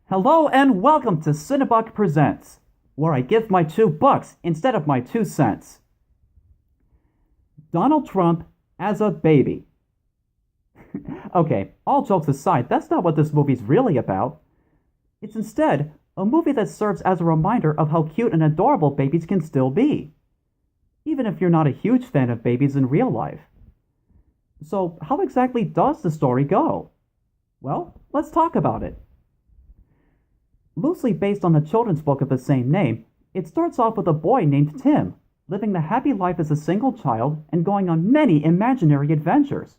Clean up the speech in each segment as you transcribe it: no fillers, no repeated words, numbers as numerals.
Hello and welcome to Cinebuck Presents, where I give my $2 instead of my 2 cents. Donald Trump as a baby. Okay, all jokes aside, that's not what this movie's really about. It's instead a movie that serves as a reminder of how cute and adorable babies can still be, even if you're not a huge fan of babies in real life. So, how exactly does the story go? Well, let's talk about it. Loosely based on the children's book of the same name, it starts off with a boy named Tim, living the happy life as a single child and going on many imaginary adventures.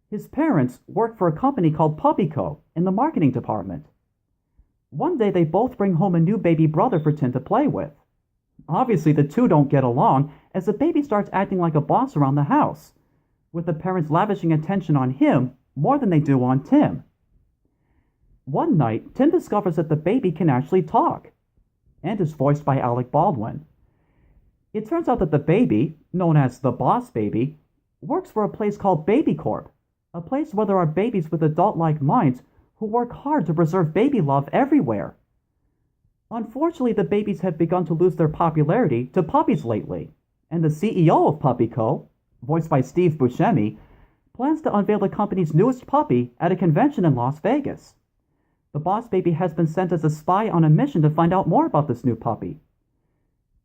His parents work for a company called Puppy Co. in the marketing department. One day they both bring home a new baby brother for Tim to play with. Obviously the two don't get along as the baby starts acting like a boss around the house, with the parents lavishing attention on him more than they do on Tim. One night, Tim discovers that the baby can actually talk, and is voiced by Alec Baldwin. It turns out that the baby, known as the Boss Baby, works for a place called Baby Corp, a place where there are babies with adult-like minds who work hard to preserve baby love everywhere. Unfortunately, the babies have begun to lose their popularity to puppies lately, and the CEO of Puppy Co., voiced by Steve Buscemi, plans to unveil the company's newest puppy at a convention in Las Vegas. The Boss Baby has been sent as a spy on a mission to find out more about this new puppy.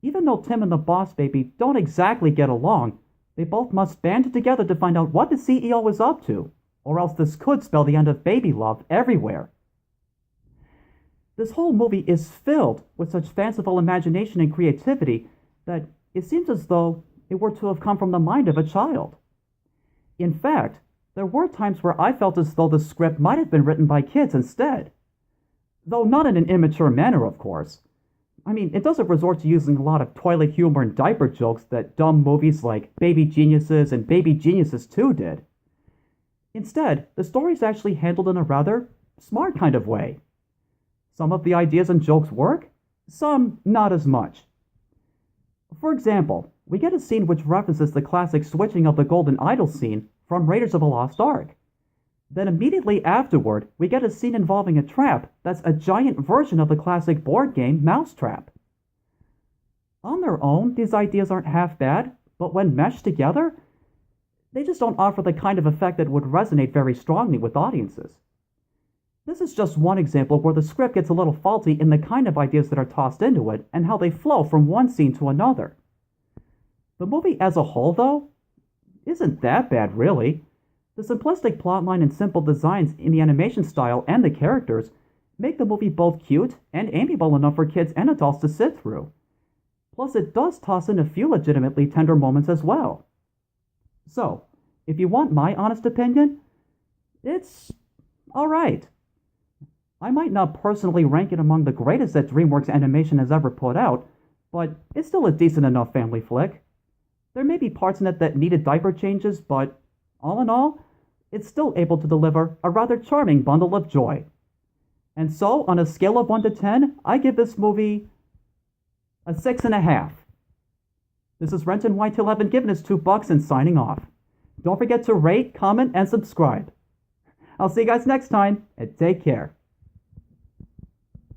Even though Tim and the Boss Baby don't exactly get along, they both must band together to find out what the CEO is up to, or else this could spell the end of baby love everywhere. This whole movie is filled with such fanciful imagination and creativity that it seems as though it were to have come from the mind of a child. In fact, there were times where I felt as though the script might have been written by kids instead. Though not in an immature manner, of course. I mean, it doesn't resort to using a lot of toilet humor and diaper jokes that dumb movies like Baby Geniuses and Baby Geniuses 2 did. Instead, the story's actually handled in a rather smart kind of way. Some of the ideas and jokes work, some not as much. For example, we get a scene which references the classic switching of the Golden Idol scene from Raiders of the Lost Ark. Then immediately afterward, we get a scene involving a trap that's a giant version of the classic board game Mousetrap. On their own, these ideas aren't half bad, but when meshed together, they just don't offer the kind of effect that would resonate very strongly with audiences. This is just one example where the script gets a little faulty in the kind of ideas that are tossed into it and how they flow from one scene to another. The movie as a whole, though, isn't that bad, really. The simplistic plotline and simple designs in the animation style and the characters make the movie both cute and amiable enough for kids and adults to sit through. Plus, it does toss in a few legitimately tender moments as well. So, if you want my honest opinion, it's alright. I might not personally rank it among the greatest that DreamWorks Animation has ever put out, but it's still a decent enough family flick. There may be parts in it that needed diaper changes, but all in all, it's still able to deliver a rather charming bundle of joy. And so, on a scale of 1 to 10, I give this movie a 6.5. This is Renton White11 giving us $2 and signing off. Don't forget to rate, comment, and subscribe. I'll see you guys next time, and take care.